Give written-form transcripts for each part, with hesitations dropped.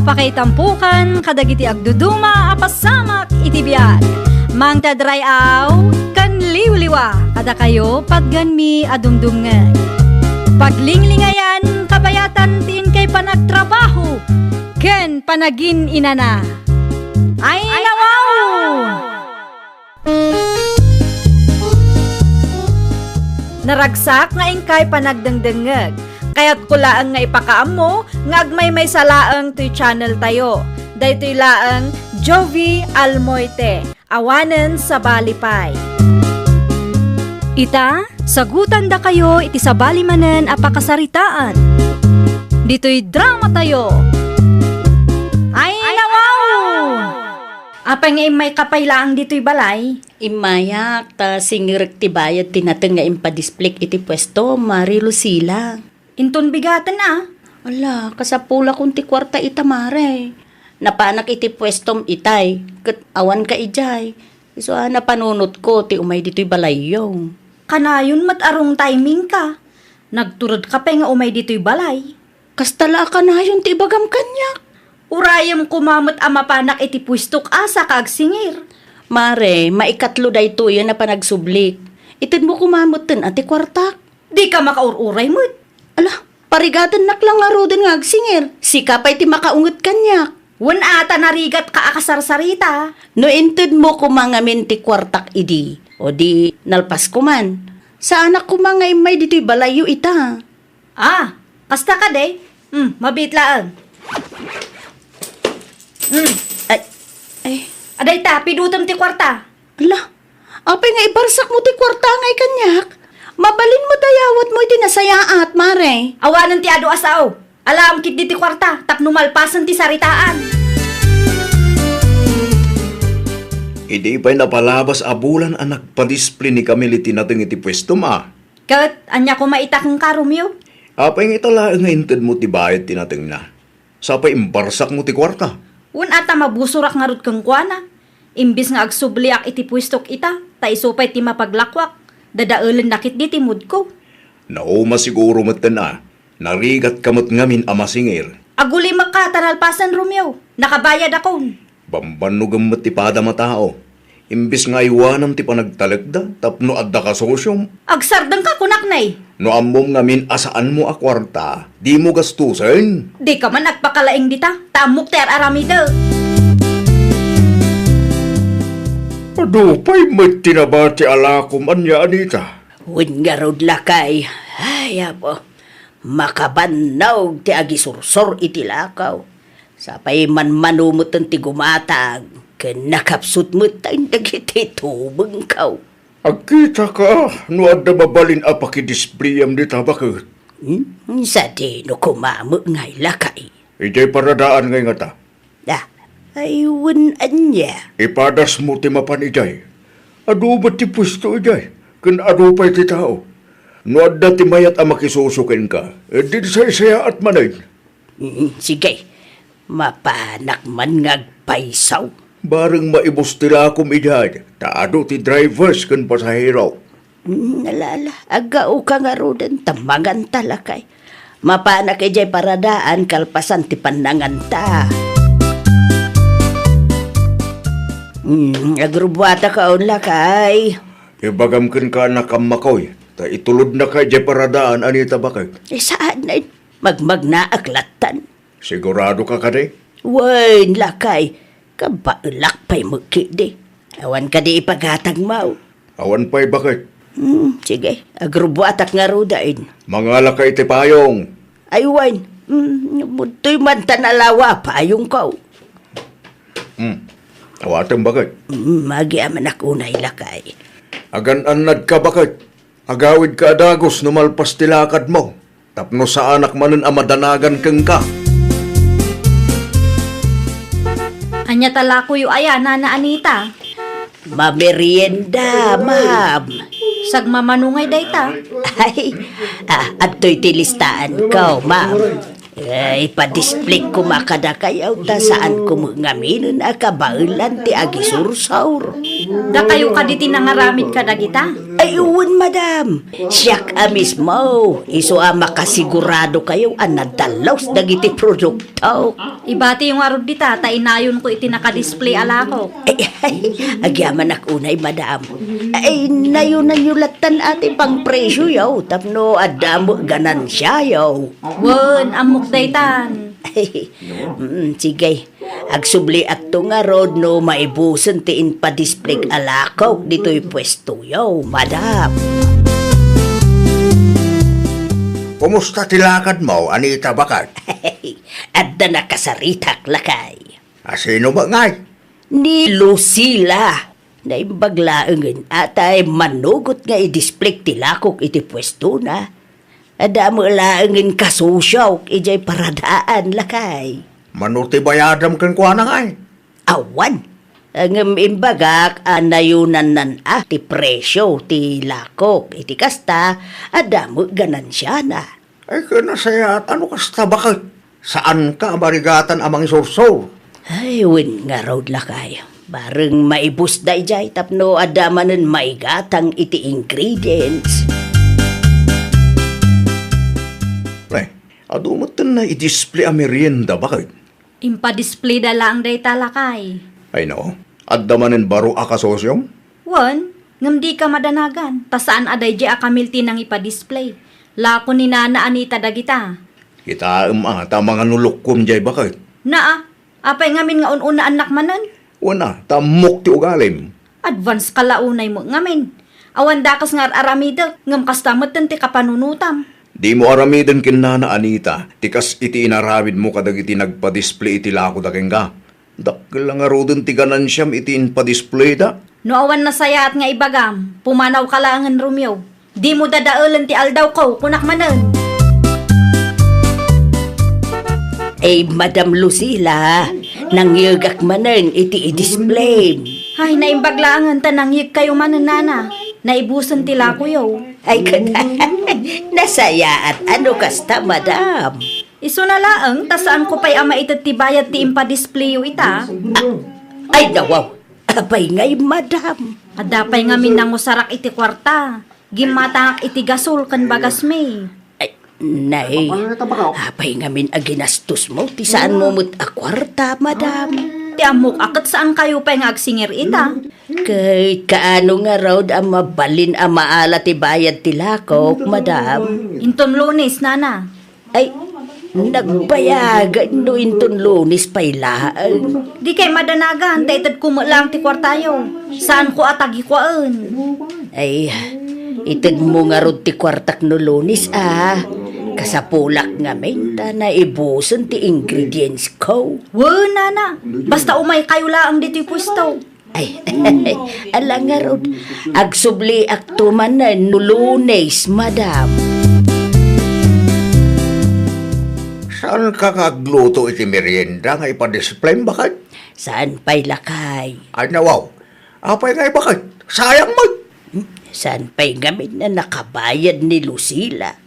apakaitampukan kadagiti agduduma apasamak itibiyag. Mang tadrayaw kan liwliwa kada kayo pagganmi adumdumngan. Paglinglingayan kabayatan tin kay panagtrabaho ken panagin inana. Ay nawaw! Naragsak nga ingkay panagdengdengeg. Kaya't kulaang nga ipakaam mo, nga agmay may salaang to'y channel tayo. Daytoy laang Jovi Almoite, awanen sa Balipay. Ita, sagutan da kayo iti sa balimanen apakasaritaan. Dito'y drama tayo. Ay nawaw! Apay nga may kapaylaang dito'y balay? Imayak, ta singirek ti bayad tinateng nga impadisplek iti pwesto, Mari Lucila. Inton bigatan na. Ala, kasapula kung ti kwarta itamare. Napanak iti pwestom itay, kat awan ka ijay. So, napanunot ko, ti umay dito'y balayong. Kanayon matarong timing ka. Nagturod ka pa nga umay dito'y balay. Kastala kanayon ti ibagam kanyak. Urayam kumamot amapanak iti pwistok asa kagsingir. Mare, maikatlo dayto yan na panagsublik. Itid mo kumamutin ati kwartak. Di ka makaururay mo't. Ala, parigadan naklang nga rodin nga agsingir. Sika pa'y ti makaungot kanyak. Wan ata narigat ka akasarsarita. No inted mo kumangamin ti kwartak idi. O di nalpas kuman. Sa anak kumangay may dito'y balayo ita. Ah, kasta ka day. Mabitlaan. Ay, Aday ta, pidutom ti kwarta. ala, apay nga ibarsak mo ti kwarta ngay kanyak. Mabalin mo dayawat mo iti nasayaat, mare. Awanan ti ado asaw. Alam kit di ti kwarta, tapno malpasan ti saritaan. Hindi pa'y napalabas abulan ang nagpadisplay ni Camille tinateng iti pwesto ma. Kat, anya ko maitak ng karumyo. Apay nga itala nga inted mo ti bayad tinateng na. Sapay imbarsak mo ti kwarta. Un ata mabusurak nga rod kang kuana. Imbis nga agsubliak iti pwistok ita, ta isupay ti mapaglakwak. Dadaulan nakit di timud ko. Nauma siguro matan na. Narigat kamot ngamin amasingir. Aguli makatanalpasan Romeo. Nakabayad akon. Bambanugam mo ti pada matao. Imbis nga iwanam ti panagtalagda, tapno adda ka sosyom. Agsardang ka kunaknay. No amom ngamin asaan mo a kwarta, di mo gastusin. Di ka man nagpakalaing dita. Tamok ter aramidel. Ado pa'y may tinabati alakom anya anita. Huwag nga rod lakay. Ay, apo. Makabanaw ti agisursor iti lakaw. Sapay man manumutan ti gumatag. Kanakapsut mo tayong dagiti tubang kaw. Agkita ka, no adda babalin apakidispliyam di tabakot. Sa di no kumamo ngay lakay. Ijay paradaan ngay nga ta. Ah, ayun anya. Ipadas mo ti mapan ijay. Ado ba ti pwesto ijay? Kan ado pa'y ti tao. No adda ti mayat ang makisusukin ka, di say-saya at manay. Sige, mapanak man ngagpaisaw. Bareng maibos tila akom ijay, taado ti drivers kan pasahero. Nalala, agao ka nga rodan, tamangan talakay. Mapanak ijay paradaan, kalpasan ti panangan ta. Agrubwata ka on lakay. Ibagam kan ka nakamakoy, ta itulod na kay jay paradaan anita bakay. Saan na magmag na aklatan? Sigurado ka kaday? Wain lakay, kabaulak pa'y magkidi. Awan ka di ipaghatag mau. Awan pa'y bakit? Sige, agrubwatak nga rodain. Mga lakay ti payong. Ay, wain, mutoy man tanalawa, payong kaw. Awatan bakit? Magiaman akunay lakay. Agan-anad ka bakit? Agawid ka adagos numalpas tilakad mo. Tapno sa anak manen amadanagan keng ka. Anya talako yu aya, Nana Anita. Mamerienda, ma'am. Sagmamanungay dayta. Ay, ato'y tilistaan ko, ma'am. Ipadisplay ko makadakayaw ta saan ko ngaminon akabailan ti agisursaur. Da kayo kaditi nangaramid ka dagita? Ay, uwan, madam. Siyak mismo. Iso makasigurado kayo ang nadalaws dagiti produkto. Ibati yung arod dita, tainayon ko iti nakadisplay alako. Agyaman unay, madam. Ay, nayunan nyo latan ati pang presyo yaw. Tapno, adamo ganansya yaw. Wen, amok daytan. Sige, agsubli at nga rod no maibusan tiin pa display alakaw dito'y pwesto yaw, madam. Kumusta tilakad mo, Anita Bakad? Adda nakasaritak lakay. Sino ba ngay? Ni Lucila. Naimbaglaangan atay manugot nga i-display tilakok iti pwesto na. Ada mo laangin kasusyaw, ijay paradaan lakay. Manuti bayadam kan kuha na ngay? Awan, ang imbagak anayunan nan ti presyo, ti lakok, iti kasta, ada mo ganansya na. Ay, kanasayat, ano kasta bakit? Saan ka marigatan amang isursor? Ay, win nga raw lakay. Bareng maibus da ijay, tapno adamanan maigatang iti ingredients. Adumatan na i-display ang merienda, bakit? Impa-display da lang day talakay. Ay no, adamanin baro akasosyong? Wen, ngam di ka madanagan, ta saan aday di akamilti nang ipa-display. Lako ni Nana Anita dagita. Kita ta mga nulukom jay bakit? Naa, apay ngamin nga ununa anak manan. Wana, tamok ti ugalim. Advance kalaunay mo ngamin. Awan dakas nga aramida, ngam kastamot ti kapanunutam. Di mo aramidin kin Nana Anita, tikas iti inarawid mo kadagiti nagpa-display iti lako da kenga. Dakil nga rodon ti ganansyam iti inpa-display da. No awan na sayaat nga ibagam, pumanaw ka langan Romeo. Di mo dadaulan ti aldaw ko, kunak manan. Ay, Madam Lucila, nangyagak manan iti i-display. Ay, naimbaglangan ta nangyig kayo manan Nana. Naibusan tila ko yaw. Ay, nasaya at ano kasta, madam? Iso na laang, tasaan ko pa'y ama ito't tibayad ti impa-display ita. Ay, nawaw. Abay ngay, madam. Adapay nga minangusarak iti kwarta. Gimatangak iti gasol kan bagas may. Ay, nay. Abay nga min aginastos mo. Ti saan mo mo't akwarta, madam? Ti amok akat saan kayo pa'y nga agsingir ita. Kay kaano nga raw ang mabalin ang maala ti bayad ti lakok, madam? Inton Lunes, Nana. Ay, nagbayagan no inton Lunes pailaan. Di kay madanagan, taitad kumulang ti kwartayo. Saan ko atagi kwaan? Ay, itad mo nga rod ti kwartak no Lunes, Kasapulak nga menta na ibusan ti ingredients ko. Nana. Basta umay kayo laang dito pwesto. Ay, ala nga rod. Agsubli aktuman na no Lunes, madam. Saan ka kagluto iti merienda nga ipa-display bakit? Saan pa'y lakay? Ay nawaw, apay nga bakit? Sayang mo! Saan pa'y gamit na nakabayad ni Lucila?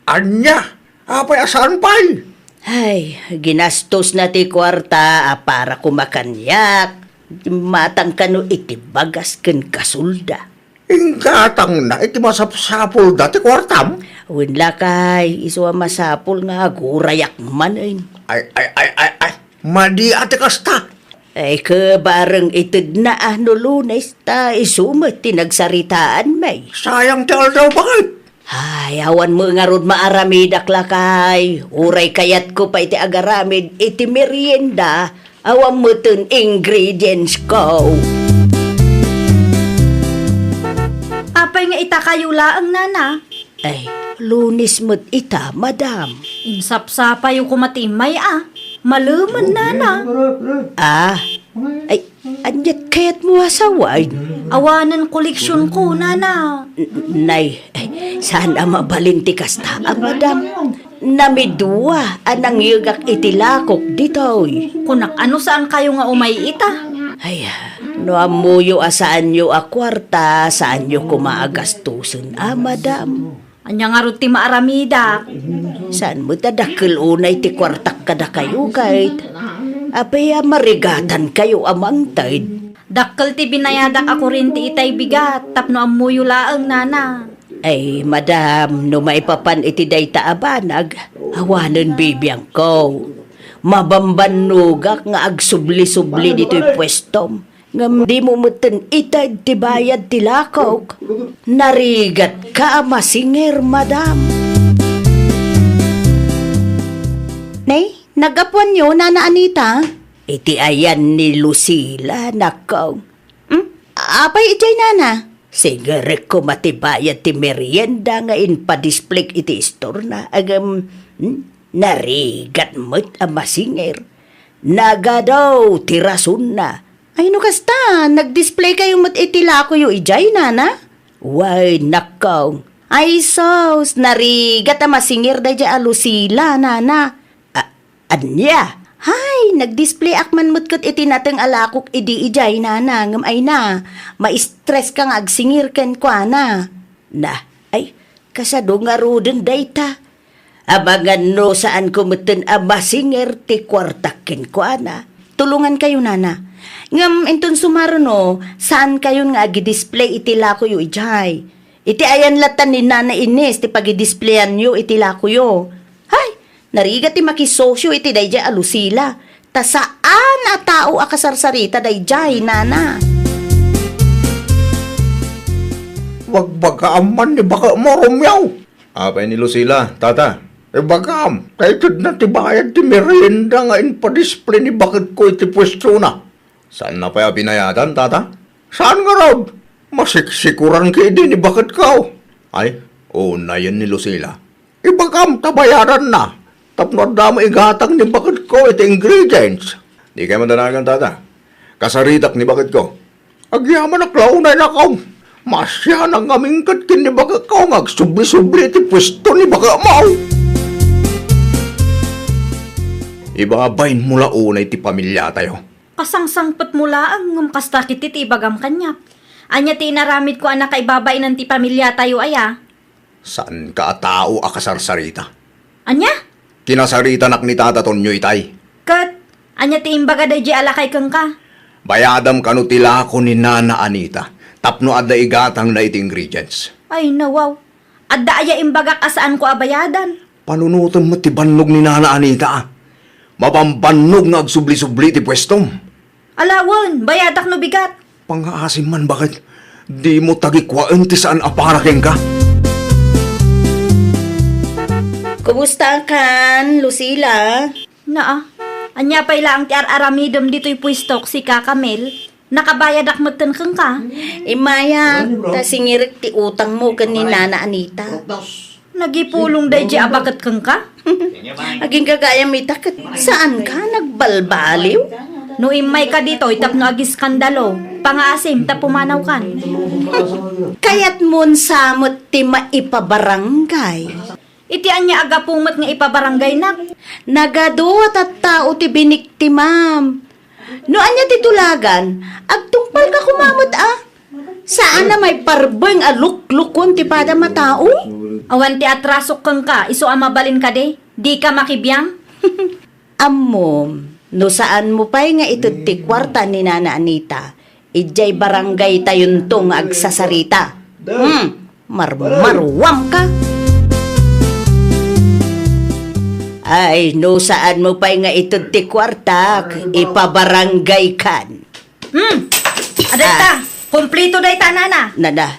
Anya, apay asan pa'y? Ay, ginastos na ti kwarta para kumakanyak. Matang kano iti bagas ken kasulda. Ingkatang na iti masapsapol dati kwartam. Uwin lakay, iswa masapol nga gurayak man ay. Ay, madi ate kasta. Ay, kabarang itid na no Lunes, ta isumat tinagsaritaan may. Sayang ti aldaw bakit? Ay, awan mo nga rod maaramidak lakay. Uray kayat ko pa iti agaramid, iti merienda. Awan mo ton ingredients ko. Apay nga ita kayo laang Nana. Ay, Lunes mo't ita, madam. Insapsapa yung kumatimay Maluman Nana. Ay, anyat kayat mo asaway. Awanan koleksyon ko Nana. Nay, sana mabalinti kasta, madam. Namidua, anang yugak itilakok ditoy. Kunak ano saan kayo nga umay ita? Ay, no amuyo asaan yo akwarta, saan yo kumaagastusan, madam. Anya nga ron ti maaramida. Saan mo tadakil unay ti kwartak kada kayo kahit apaya marigatan kayo amang taid. Dakkel ti binayadak ako rin ti itay bigat, tapno amuyo laang nana. Ay, madam, no maipapan iti dayta abanag, awanan bibiyang ko. Mabambanugak nga agsubli-subli dito'y pwestom. Ngam di mo muten itad ti bayad ti lakaw. Narigat ka masinger, madam. Nay, nagapuan nyo, Nana Anita? Iti ayan ni Lucila, nakaw. Apay ijay, Nana? Sigare ko matibayad ti merienda nga inpadisplay iti store na agam narigat mo't amasinger. Naga daw tirasun na. Ay no kasta, nag-display kayo mo't itila ko yung ijay, Nana? Why, nakaw. Ay sos, narigat amasinger da dya alusila, Nana. Anya? Hay, nag-display akman mo't kat iti natang alakok idi ijay, Nana. Ngam ay na, ma-stress kang agsingir ken kwa na. Na, ay, kasado nga ruden dayta. Abangan no saan kumuten amasinger ti kwartakin kwa na. Tulungan kayo, Nana. Ngam inton sumaro no, saan kayo nga agi-display iti lako yu ijay. Iti ayan latan ni Nana Ines ti pagi-displayan yu iti lako yu. Hay, narigat ti makisosyo iti dayjay alusila. Ta saan a tao akasarsarita dayjay, Nana? Wag bagaaman ni baka moromyaw. Apay ni Lucila, tata. Bagam, kahit na tibayad ti merienda nga inpadisplay ni bakit ko iti pwesto na. Saan na pa binayatan, tata? Saan nga raw? Masiksikuran ka di ni bakit kao. Ay, na yan ni Lucila. Ibagam, tabayaran na. Tapno damo igatang ni bakit ko iti ingredients. Di kayo madanagan, tata. Kasaritak ni bakit ko. Agyaman na klaunay na kao. Masya nang amingkat kin ni baka kao ngagsubli-subli iti pwesto ni baka mau. Ibabain mula unay ti pamilya tayo. Kasangsangpot mula ang ngumkasta kitit ibagam kanya. Anya ti inaramid ko anak kaibabay ng ti pamilya tayo aya. Saan ka tao akasarsarita? Anya? Kinasarita nak ni tata Tonyo itay. Kat, anya ti imbaga da di alakay kang ka. Bayadam kanu tila ko ni Nana Anita. Tapno adda igatang na iti ingredients. Ay nawaw. Adda aya imbaga kasaan ko abayadan. Panunutan mo ti bannog ni Nana Anita. Mapambannog nga agsubli-subli ti pwestom. Alawon, bayadak no bigat. Pangaasim man bakit di mo tagikwaan ti saan aparaking ka? Kumusta kan, Lucila? Naa, anya pa ilang ti aramidom dito'y pwistok si Kakamel. Nakabayadak moten kang ka. Imaya, ta singirit ti utang mo kan ni Nana Anita. Nagipulong day di abakat kang ka. Aging kagaya may takot. Saan ka nagbalbaliw? No imay ka dito, itap no agi skandalo. Pangaasim, ta pumanaw kan. Kayat mon samot ti maipabarangay. Iti anya aga pumot nga ipabarangay nak. Nagaduwat at tao ti binik ti ma'am. No anya titulagan, agtungpal ka kumamot Saan na may parbeng aluk-lukon ti pada matao? Awan ti atrasok kang ka, iso amabalin ka de. Di ka makibiyang. Amom, no saan mo pa'y nga ito ti kwarta ni Nana Anita, ijay barangay tayon tong agsasarita. Marmarwam ka. Ay, no saan mo pa'y nga ito ti kwarta, ipabarangay kan. Aday ta, kumplito day ta nana. Nana,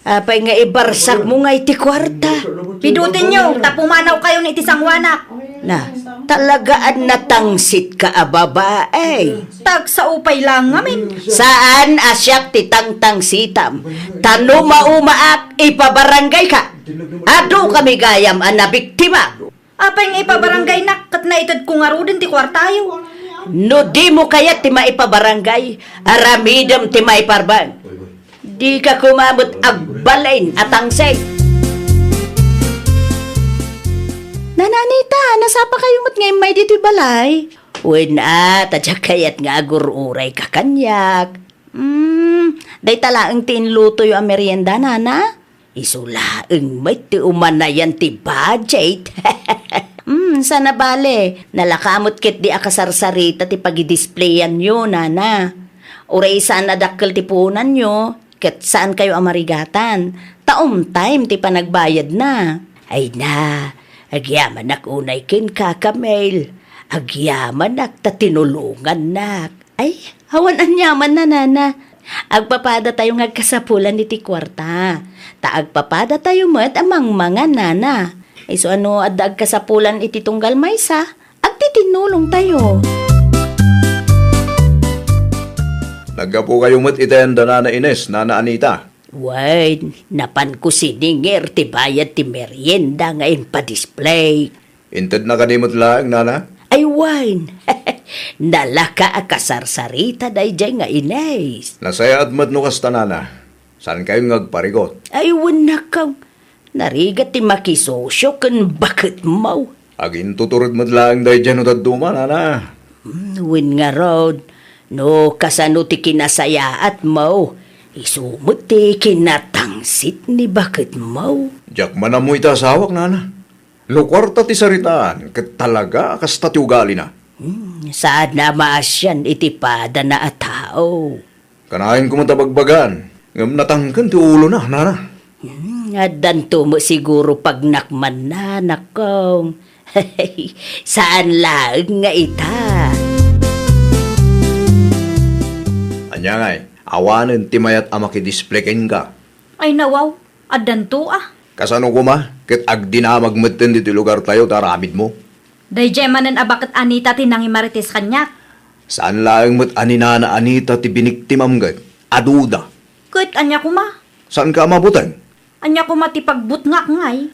apay nga ibarsak mo nga iti kwarta. Pidutin nyo, tapumanaw kayo ni itisang wanak. Na, talagaan natangsit ka babae. Tag sa upay lang ngamin. Saan asyak ti tangtang sitam? Tano maumaak ipabarangay ka. Ado kami gayam na biktima. Apay nga ipabarangay nak, kat na itad kung arudin ti kwartayo. No di mo kaya ti maipabarangay, aramidam ti maiparbang. Di ka kumamot agbalain at angsay. Nananita, nasapa kayo mo't ngayon may dito'y balay? Uy na, tadya kayat nga agururay ka kanyak. Day talaang tinluto yung merienda, Nana? Isulaeng may ti umanayan ti budget. Sana bale, nalakamot kit di akasarsarita ti pag-displayan nyo, nana. Uray sana dakkel ti punan nyo, ket saan kayo amarigatan. Time ti panagbayad na. Ay na, agyaman nak unay kin kakamail. Agyaman nak tatinulungan nak. Ay, hawan ang yaman na, nana. Agpapada tayo ngagkasapulan ni ti kwarta. Agpapada tayo met amang mga nana. Ay so ano adag kasapulan iti tunggal maysa, agtitinulong tayo. Naggapo kayo mat itenda Nana Ines, Nana Anita. Wait, napan ko siningir ti bayad ti merienda ngayon pa-display. Inted na kanimot lang, Nana. Ay wine, nalaka akasarsarita day jay nga Ines. Nasaya at mat no kasta, Nana. Saan kayo ngagparigot? Ay wanakaw, narigat ti makisosyo kan bakit mo. Agin tuturod mat lang day dyan utad duma, Nana. Win nga rod, no kasano ti kinasaya at mo. Isumot ti kinatangsit ni bakit mo. Diyak man mo itasawak, Nana. Lukwarta ti saritaan, kat talaga kasta ti ugali na. Saan na maasyan iti pada na a tao. Kanahin ko matabagbagan. Ngam natangkan ti ulo na, Nana. Adanto mo siguro pag nakman na, nakong. Saan lang nga ita? Anya ngay, awanen ti mayat amakidisplayin ka. Ay nawaw, adanto ah. Kasano ko ma? Ket agdinamag maten dito lugar tayo taramid mo. Dayjay manen abakit Anita tinangi marites kanyak. Saan lang mat aninana Anita ti biniktimam gad? Aduda. Kut anya ko ma. Saan ka mabutan? Anya ko matipagbut nga ngay.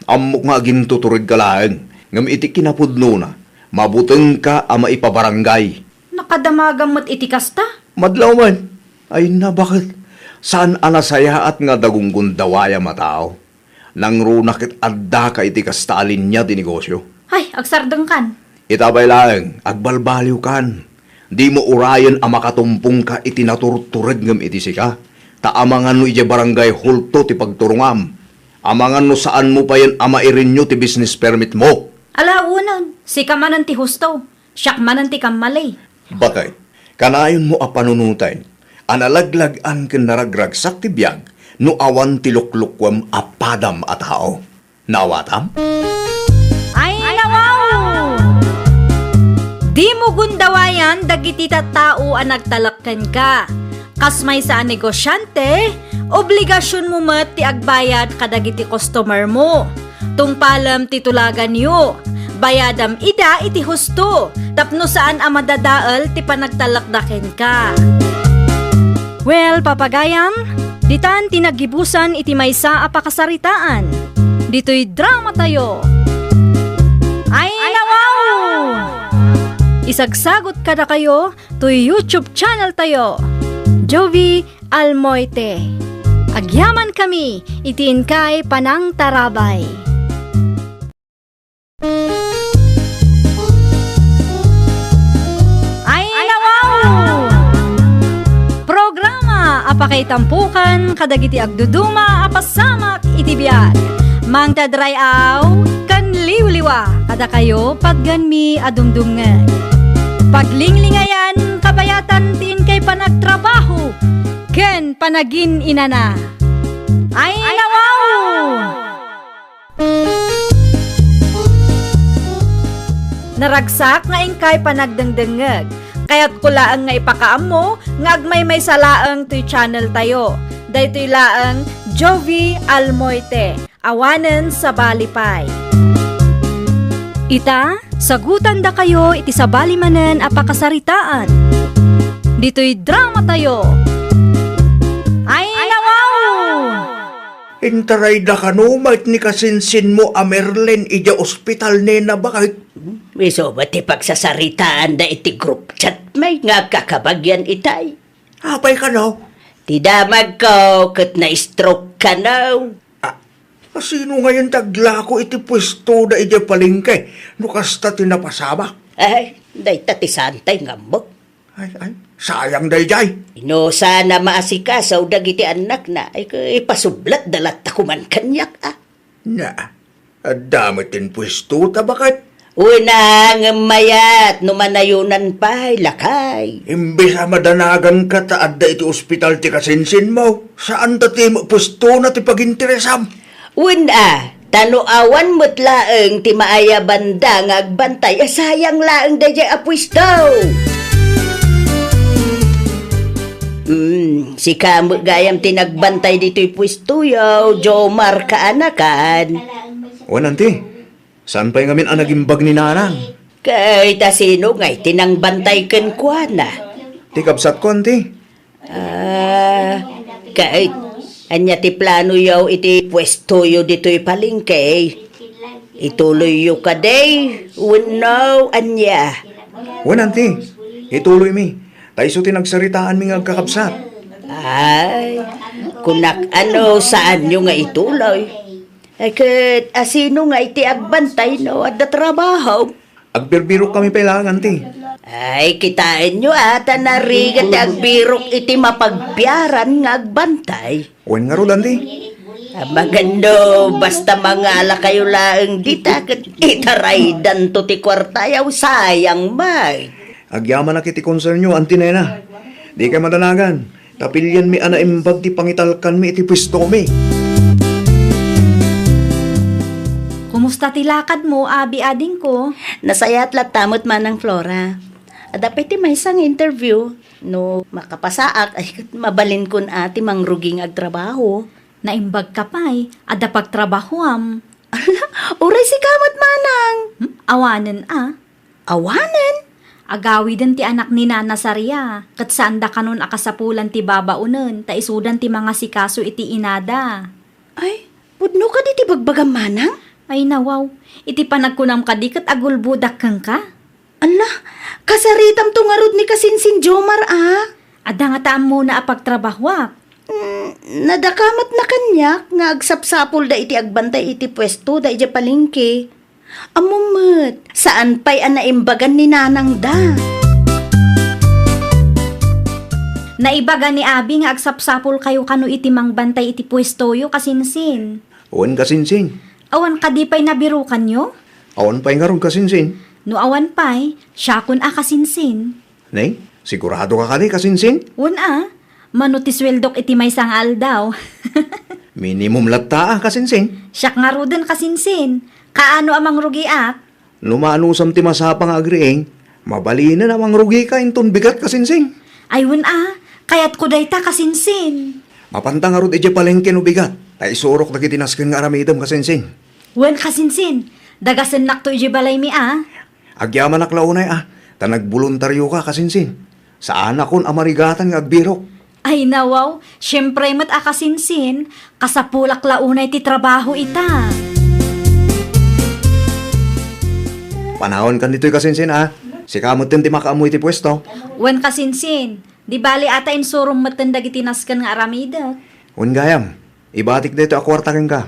Amok nga gintuturig ka lang. Ngam iti kinapudno na. Mabuteng ka ama ipabarangay. Nakadamagang mat itikasta. Madlaw man. Ay na bakit? Saan anasaya at nga dagunggun dawaya matao? Nang runakit adda ka iti kastalin niya ti negosyo. Ay, agsardeng kan. Itabay lang, agbalbaliw kan. Di mo urayan ang makatumpong ka iti naturtured ngam iti sika. Taamangan no iti barangay hulto ti pagturungam. Amangan no saan mo pa yan ama irinyo ti business permit mo. Alaunan, si kamanan ti husto. Siyak manan ti kamalay. Bakay, kanayon mo a panunutay. Analaglagan ken naragragsak ti biyag no awan ti luklukwam a padam a tao. Nawatam? Ay, nawaw! Di mo gundawayan dagiti tattao ang nagtalakkan ka. Kasmay sa negosyante, obligasyon mo mat ti agbayad kadagiti customer mo. Tungpalam titulagan yo. Bayadam ida iti husto. Tapno saan ang madadaal ti panagtalakdaken ka. Well, papagayam, ditan tinagibusan iti maysa a pakasaritaan. Dito'y drama tayo. Ay, nawaw! Isagsagot kada kayo to YouTube channel tayo. Jovi Almoite. Agyaman kami, itiin kay Panang Tarabay. Ay, nawaw! Programa apakay tampukan kadagiti agduduma apasamak iti biag. Mang tadrayaw kan liwliwa kada kayo pagganmi adumdumngan. Paglinglingayan kabayatan tin kay panagtrabaho ken panagin inana. Ay nawaw! Naragsak nga ingkay panagdengdengeg. Kaya't kulaang nga ipakaam mo, nga agmay may salaang to'y channel tayo. Daytoy laang Jovi Almoite, awanen sa balipay. Ita, sagutan da kayo iti sa balimanen a pakasaritaan. Dito'y drama tayo. Ay, nawaw! Intaray da kanumat ni kasinsin mo a Merlin ija ospital nena bakit? Miso ba ti pagsasaritaan da iti group chat may nga kakabagyan itay? Apay ka no? Ti damag ko kat na-stroke ka now. Sino ngayon tagla ko iti pwesto da ija palingke no kasta tinapasabak? Ay, day tati santay nga mo. Ay, sayang day, jay. No, sana maasikasaw dagiti anak na. Ay, ipasublat dalat takuman kanyak, ah. Na, damit din pwesto ta bakit? Unang mayat, numanayunan pa'y lakay. Imbis a madanagan ka taadda iti ospital ti kasinsin mo, saan ta ti pwesto na ti paginteresam? Una, tanuawan mo't laeng ti maaya banda ngagbantay, sayang laeng dayay apwisto. Si Kamo gayam tinagbantay dito'y pwesto yaw, Jomar kaanakan. O nanti, saan pa yung amin ang nagimbag ni nanang? Kay tasino ngay tinangbantay ken kuana. Ti kabsat ko, anti. Kay anya ti plano yaw iti pwesto yo dito'y palengke. Ituloy yo kaday, unaw anya. O nanti, ituloy mi. Taiso tinagsaritaan mi nga kakabsat. Ay, kunak ano saan nyo nga ituloy? Ay, kat asino nga iti agbantay no at da trabaho? Agbirbiro kami pailangan, ti. Ay, kitain nyo ata narigat agbirok iti mapagbiaran nga agbantay. Wen nga rodan, ti. Magando, basta mangala kayo laeng dita kat itaraydan to ti kwartayaw sayang may. Agyaman na kiti concern nyo, anti nena. Di kayo madanagan. Tapilyan mi ana imbag ti pangitalkan mi iti pwesto mi. Kumusta tilakad mo, abi ading ko? Nasayat latamot man ang Flora. Dapat ti may isang interview. No, makapasaak ay mabalin kun ati mangruging agtrabaho. Naimbag ka pa'y, ada pagtrabahoam. Uray si kamot manang. Awanan ah. Awanan? Agawi din ti anak ni Nana Saria. Kat saan da kanon akasapulan ti babaunen, ta isudan ti mga sikaso iti inada. Ay, pudno ka di ti bagbagam manang? Ay nawaw, iti panagkunam ka di kat agulbudak kang ka. Ala, kasaritam to nga rod ni kasinsin Jomar ah. Ada nga taam muna apagtrabahwak. Nadakamat na kanyak nga agsapsapol da iti agbantay iti pwesto da iti palengke. Amumot, saan pa'y anaimbagan ni nanang da? Naibaga ni abi nga agsapsapol kayo kano iti mangbantay iti pwestoyo kasinsin. Awan kasinsin. Awan ka di pa'y nabirukan nyo? Awan pa nga ron kasinsin. No awan pa'y, siya kun kasinsin. Nay, sigurado ka kani kasinsin? Wan manutisweldok iti may sangal daw. Minimum latta kasinsin. Siyak nga ro din kasinsin. Kaano amang rugiak? Lumaanusam ti masapang agrieng, mabali na namang rugi ka inton bigat kasinsin. Ayun kayat ko dayta kasinsin. Mapanta nga rod iti palengke no bigat. Ay isurok na kitinasken nga aramidam kasinsin. Wen kasinsin, dagasen nak to iji balay mi Agyaman ak launay ta nagboluntaryo ka kasinsin. Saan akon amarigatan nga agbirok. Ay nawaw, syempre mat akasinsin, kasapulak launay ti trabaho ita. Panahon kan dito'y kasinsin Si kamot din ti makaamoy ti pwesto. Wen kasinsin, di bali ata insurong matendag itinaskan nga aramida. Un gayam, ibatik dito akwartakin ka.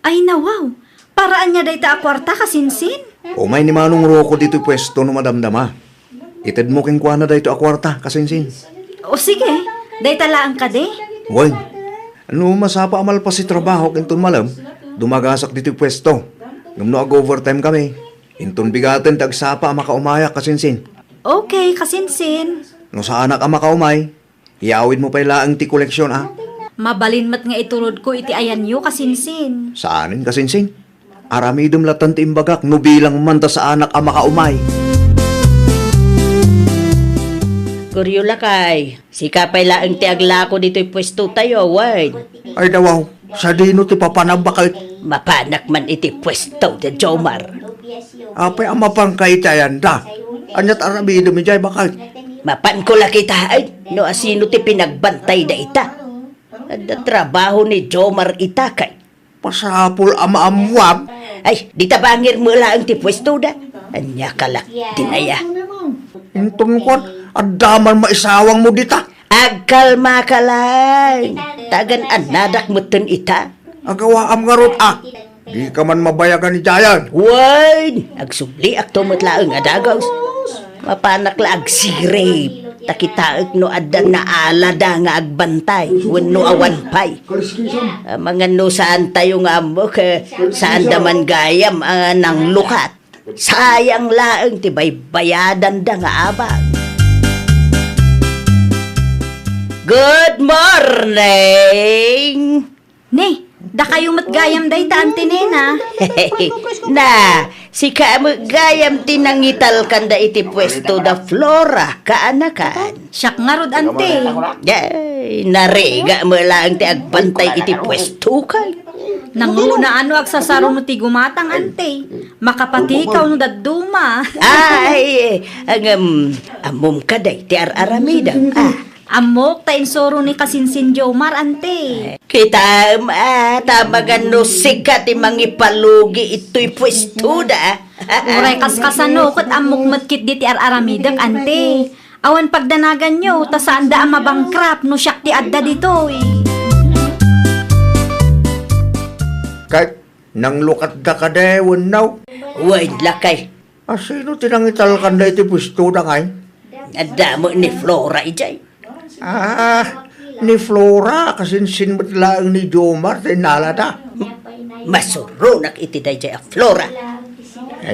Ay nawaw, paraan niya dayta akwarta kasinsin. Umay ni manong roko dito'y pwesto no madamdama. Ited mo king kuana dito akwarta kasinsin. O sige, dayta laang ka de. Wen, ano masapa amal pa si trabaho kinton malam, dumagasak dito'y pwesto. Ngam no ag-overtime kami. Inton bigaten tagsapa makaumayak kasinsin. Okay, kasinsin. No sa anak ang makaumay, iawid mo pa ilaang ti koleksyon Mabalin mat nga itulod ko iti ayan yo kasinsin. Saanin kasinsin? Aramidom latan ti imbagak no bilang manta sa anak ang makaumay. Kuryo lakay, sikapay laang ti aglako dito'y pwesto tayo, wad. Ay dawaw, sa dino ti papanabakal. Mapanak man iti pwesto da Jomar. Apay ang mapangkaitayan da. Anyat aramido mi jay bakal. Mapan ko lakita ay, no asino ti pinagbantay da ita. Da trabaho ni Jomar ita kay. Pasapul amaamuam. Ay, di tabangir mo lang ti pwesto da. Anya kalak tinaya. Inton kon, adaman maisawang mo dita. Agkalma ka lang. Tagan anadak mo ten ita. Agawaam nga rot Di ka man mabayagan ni Jayan. Wan! Agsubli ak tumutlaang adagaws. Mapanak la ag sirip. Takitaak no adang naalada nga agbantay. Wano awan pay. Mga no saan tayo nga mo ka saan daman gayam nang lukat. Sayang laang tibay bayadan da nga abang. Good morning! Ne, da kayo matgayam day ta Ante Nena. Na, si gayam tinangital kan da iti pwesto da Flora, kaanakan. Siyak nga rod Ante. Yay, narega mo lang ti agbantay iti pwesto kay. Nanguna ano agsasaro no ti gumatang Ante. Makapatikaw no daduma. Ay, amom ka day ti aramida. Amok ta insoro ni Kasinsin Jomar Ante. Kita tamagan no sikat ti mangipalugi ito'y pwesto da. Uray kaskasano kat amok matkit di ti aramidak Ante. Awan pagdanagan nyo, ta saan da mabangkrap no siyak ti adda dito Kahit nang lukat da ka de, wanaw. Wait lakay. Sino tinangital ka na iti pwesto da ngay? Adamo ni Flora ijay. Ni Flora, kasinsin mo't lang ni Jomar, tinalada. Masurunak iti dayjay a Flora.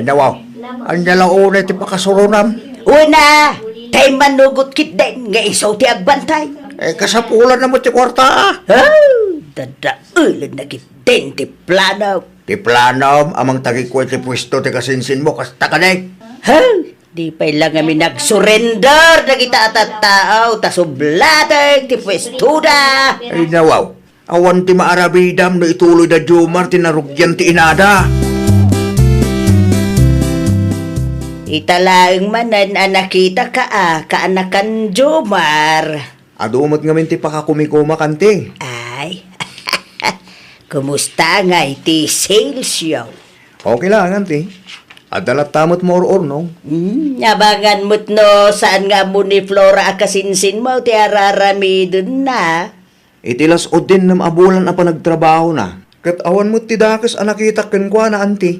Nawaw, anya lang una iti pakasurunam. Una, tay manugot kit din nga isaw ti agbantay. Kasapulan na mo ti kwarta. Dadaulan na kit din ti plano. Ti planom, amang tagikwa ti pwesto ti kasinsin mo, kasta ka na. Di pa lang kami nag-surrender na kita at tao, tasublatag ti pwesto da. Nawaw, awan ti maarabidam no ituloy da Jomar, tinarugyan ti inada. Italaang manan nakita ka kaanakan Jomar. Adumot ngamin ti pakakumikuma kanting. Ay, kumusta nga iti sales yaw? Okay lang, anti. Adalat tamot mo or no? Nabangan mo't no, saan nga mo ni Flora akasinsin mo, ti ararami dun na. Itilas o din nam abulan a panagtrabaho na. Kat awan mo ti dakas anakita kenkwa na anti.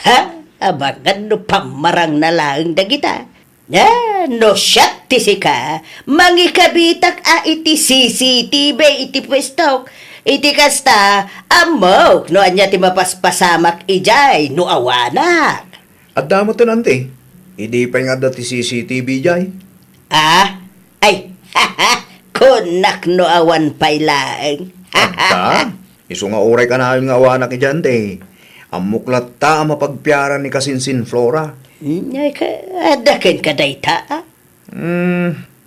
Ha? Abangan no pamarang na lang da kita. No shot ti sika, mangikabitak iti CCTV iti pwestok. Iti kasta, amok, no anya ti mapaspasamak ijay, no awanak. At damot to nanti. Hindi pa nga dati CCTV jay. Ay, kunak no awan pailaeng. At iso nga oray ka na nga awanak ijante. Amuklat ta mapagpiaran ni Kasinsin Flora. Ay, adakin ka dayta.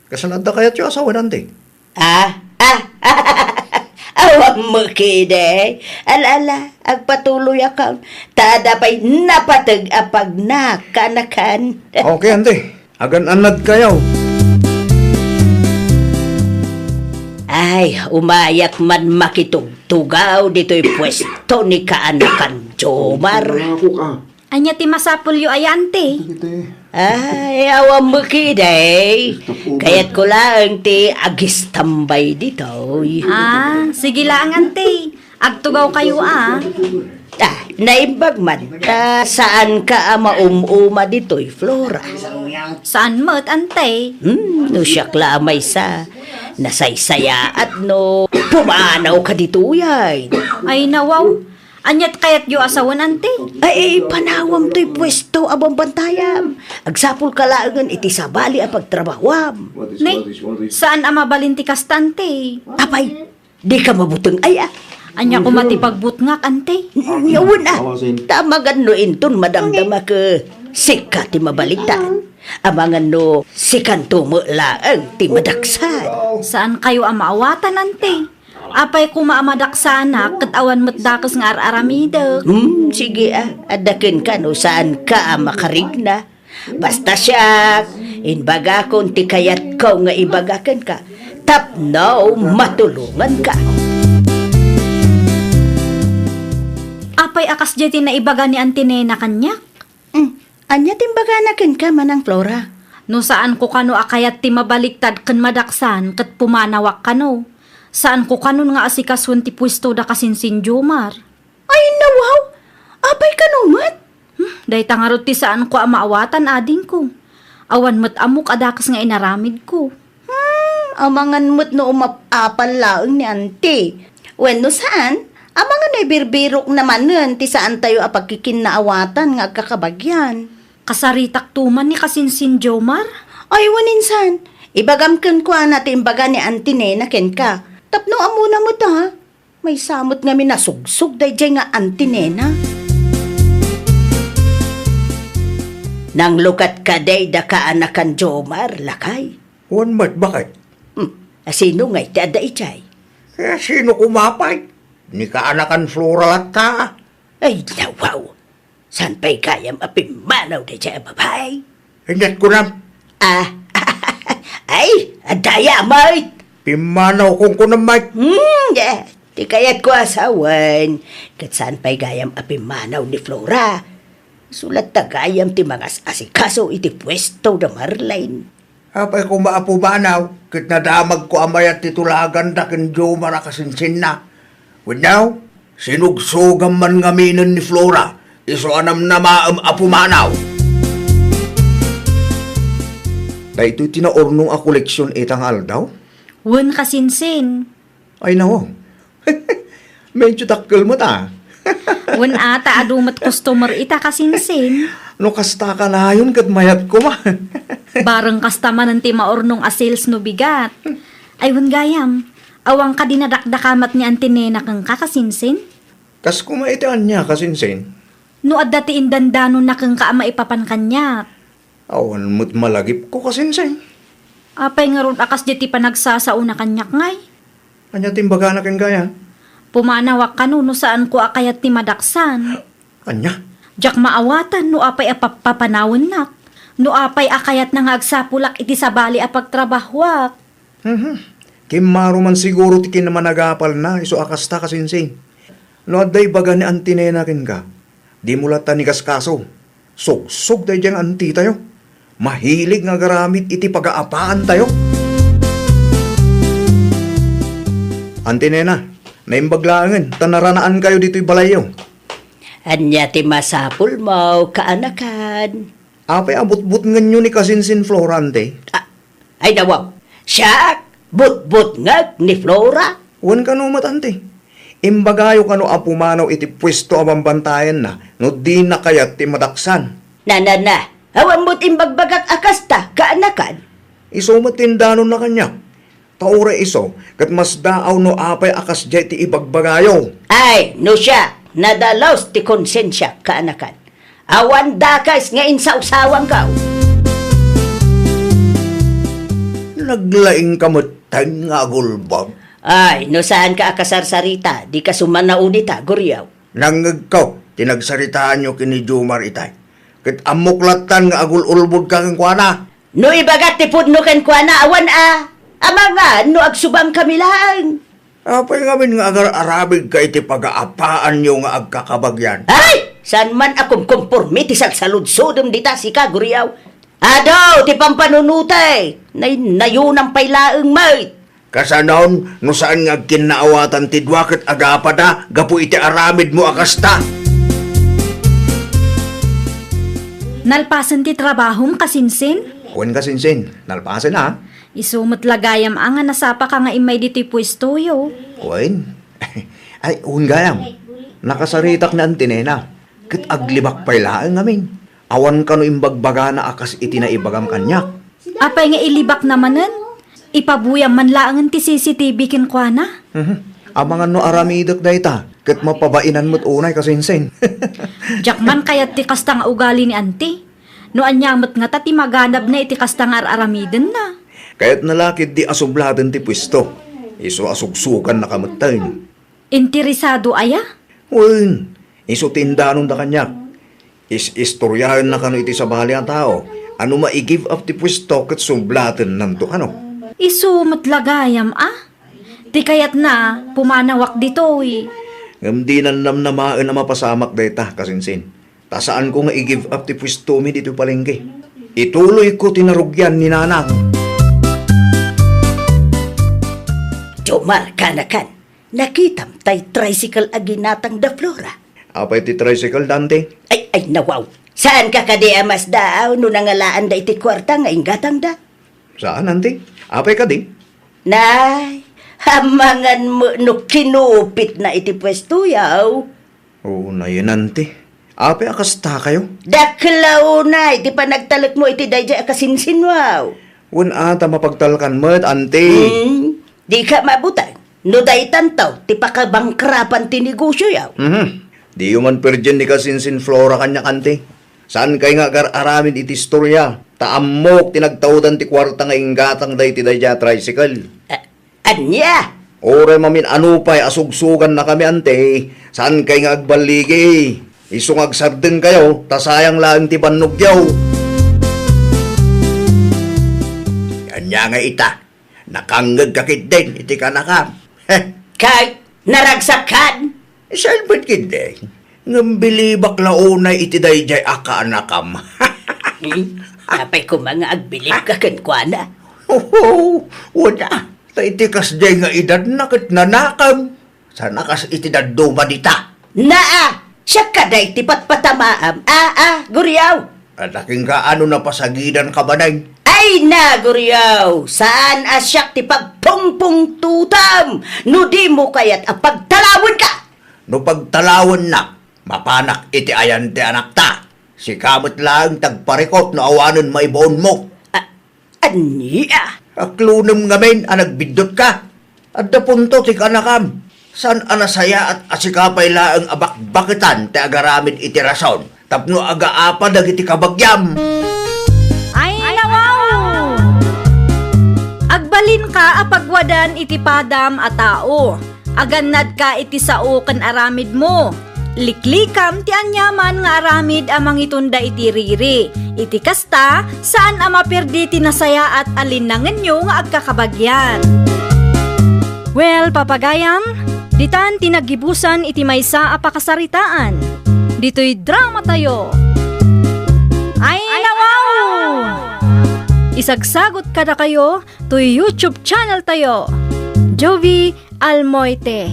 Kasanad na kaya't yung asawa nanti. Awang mo kide. Alala, agpatuloy akang tadapay napatag apag na kanakan. Okay, ante. Agan anad kayaw. Ay, umayak man makitugtugaw dito'y pwesto ni kaanakan Jomar. Anya ti masapulyo ay Ante. Ay, awang mo kide. Kaya't ko lang ti agistambay dito. Sige lang Ante. Agtugaw kayo Naimbag man. Saan ka maumuma dito'y Flora? Saan mo't Ante? No siyak lamay sa nasaysaya at no pumanaw ka dito yay. Ay nawaw. Anyat kayat yu asawan Ante. Ay, panawam to'y pwesto abang bantayam. Agsapul ka laangan iti sabali ang pagtrabahwam. Ne, saan mabalinti kastante? Apay, di ka mabutang ay Anya ko matipagbut nga Ante. Yawon tamagan no inton madamdama ka sika ti mabalitan. Amangan no sikanto mo laang ti madaksan. Saan kayo maawatan Ante? Apay ko maamadaksanak kat awan mo't dakas nga araramidak. Sige adakin ka no saan ka makarigna. Basta siya, inbaga kung ti kayat ko nga ibagakan ka, tapno matulungan ka. Apay akas jeti na ibaga ni Ante Nena kanyak? Anya timbaga na ka manang Flora? No saan ko kano akayat ti mabaliktad kan madaksan kat pumanawak kano? Saan ko kanon nga asikasun ti pwesto da Kasinsin Jomar? Ay nawaw! Apay kanumat? Day tangarot ti saan ko maawatan ading ko. Awan mo't amok adakas nga inaramid ko. Amangan mo't no umapapal laang ni auntie. When no saan? Amangan ay birbirok naman nun ti saan tayo apagkikinaawatan nga kakabagyan. Kasaritak tuman ni Kasinsin Jomar. Ay, waninsan. Ibagamkan ko natin imbaga ni auntie Nena ken ka. Tapno amuna mo ta. May samot nga minasugsug day jay nga auntie Nena. Nang lukat ka day da ka anakan Jomar, lakay. Wan mat, bakit? Sino nga iti ada ichay? Sino kumapay? Ni kaanakan Flora at ta. Ay, nawaw. San pa'y kayam apimanaw day jay babay? Hinat ko na. Ay, adaya, mate. Pimanaw kong kunamay. Yeah. Di kaya't ko asawan. Kat saan pa'y gayam apimanaw ni Flora? Sulat ta gayam ti mga asikaso iti pwesto da Marlene. Apay kung maapumanaw, kit nadamag ko amayat titulagan da ken Jomar akasinsin na. With now, sinugsugan man ngaminan ni Flora, iso anam na maam apumanaw. Da ito'y tinaornong a koleksyon itang aldaw? Wen Kasinsin. Ay nako. Medyo takkel mo ta. Wen ata adumat customer ita Kasinsin. No kasta ka na yun kat mayat ko ma. Bareng kastaman ti maornong a sales no bigat. Ay wen gayam. Awang ka dinadakdakamat ni Auntie Nena kang Kasinsin. Kas kumaitaan niya kasinsin. No adda ti indandano na kang kaama ipapan kanya. Awan mo't malagip ko kasinsin. Apay nga ron akas di ti panagsasauna kanyak ngay. Anya timbaga na ken gaya. Pumanawak ka no saan ko akayat ti madaksan. Anya? Jak maawatan no apay apapapanawan nak. No apay akayat na nga agsapulak iti sabali apagtrabahwak. Kimaro man siguro ti kinamanagapal na iso akasta kasinsin. No aday baga ni Auntie Nena ken ka. Di mulata ni kaskaso. Sugsug day dyan auntie tayo. Mahilig nga garamit iti pag-aapaan tayo. Auntie Nena, naimbaglangan, tanaranaan kayo dito'y balayo. Anya ti masapul mo, kaanakan. Apay abot-but nganyo ni Kasinsin Florante. Ay nawaw. Siya, but-but ngag ni Flora. Wan ka no matante. Imbagayo ka no apumanaw iti pwesto abambantayan na no di na kayat ti madaksan. Na. Awan mo't imbagbagak akasta, kaanakan. Iso matindanon na kanya. Taura iso, kat mas daaw no apay akas jay ti ibagbagayo. Ay, no siya. Nadalaws ti konsensya, kaanakan. Awan dakas nga insawsawang ka. Naglaing kamatang nga gulbag. Ay, no saan ka akasarsarita, di ka sumanaunita, guryaw. Nangag ko, tinagsaritaan nyo kini Jomar itay. Kit amuklatan nga agul-ulbog ka kang kuana. No ibagat ti pudno ken kuana awan Ama nga, no agsubang kami lang. Apay ngamin nga agar-arabig ka iti pag-aapaan nyo nga agkakabagyan. Ay! San man akong komporme ti salud-sudom dita si kaguryaw. Adaw, ti pampanunutay. Nayunang paylaeng mait. Kasanon, no saan nga kinaawatan ti dwakit agapada, gapu iti aramid mo akasta. Nalpasan ti trabahom Kasinsin. Wan Kasinsin, nalpasan ha. Isumot lagayam ang nga nasapa ka nga imay dito'y pwesto yo. Wan. Ay, gayam. Nakasaritak na Auntie Nena. Kit aglibak paylaan ngamin. Awan ka no imbagbaga na akas iti na ibagam kanyak. Apay nga ilibak namanen. Ipabuyam man laangan ti CCTV kin kwa na. Amangan no aramidok da ita. Kit mapabainan mo't unay Kasinsin. Jakman kayat ti kastang ugali ni Auntie. No anyamot nga ti maganab na iti kastang aramiden na. Kaya't nalakid di asubladan ti pwesto. Iso asugsukan na kamutain. Interesado aya? Wan. Iso tindanon da kanyak. Istoryahan na kano iti sabali ang tao. Ano ma-give up ti pwesto kat sublatan nanto kano. Isumot lagayam Ti kayat na pumanawak dito Ngam di nanam na maan na mapasamak dayta Kasinsin. Tasaan ko nga i-give up ti pwesto mi dito palengke. Ituloy ko tinarugyan ni nanang. Jomar, kanakan. Nakitam tay tricycle aginatang da Flora. Apay ti tricycle, Dante? Ay, nawaw. Saan ka kadi amas daw no nangalaan da iti kwarta nga inggatang da? Saan, ante? Apay ka di? Nay, hamangan mo no kinupit na iti pwesto yaw. Oo na yun, ante. Apay akasta kayo? Daklaw na, iti pa nagtalak mo iti dayjay akasinsin wow. Wan ata mapagtalkan mo't, ante. Di ka mabutang. No day tantaw, ti pakabangkrapan ti negosyo yaw. Di man perjen ni kasinsin Flora kanya, ante. Saan kay nga aramin iti istorya? Taamok tinagtawdan ti kwarta nga inggatang day ti dayja tricycle. Anya? Ore mamin ano pa'y asugsugan na kami, ante. Saan kay nga agbaligi? Isungag sardin kayo, tasayang lang ti banugyaw. Kanya nga ita, nakangag kakit din, iti kanakam. Kay naragsakan? Salbot kid din. Ngambili bakla unay iti dayjay aka anakam. Apay ko mga agbilip ka kankwana. Wala. Ta itikas day nga edad nakit nanakam. Sa nakas iti daduma dita. Naa! Siya kaday tipat patamaam. Guryaw! Adaking ka ano na pasagidan ka ba day? Ay na, guryaw! Saan asyak ti pagpungpung tutam? No di mo kaya't apagtalawon ka! No pagtalawon na, mapanak iti ayan ti anak ta. Si kamot lang tagparikot no awanon maibaon mo. Anya? Aklunam ngamin nagbidot ka. At da punto ti kanakam. San anasaya at asikapay laang abakbakitan ti agaramid iti rason. Tapno agaapa dagiti kabagyam. Ay, nawaw! Agbalin ka apagwadan iti padam a tao. Agannad ka iti sao ken aramid mo. Liklikam ti anyaman nga aramid amang itunda iti riri. Iti kasta, saan ama perdi tinasaya at alinangan nyo nga agkakabagyan. Well, papagayam, ditan tinagibusan iti maysa a pakasaritaan. Dito'y drama tayo. Ay, nawaw! Isagsagot kada kayo to YouTube channel tayo. Jovi Almoite.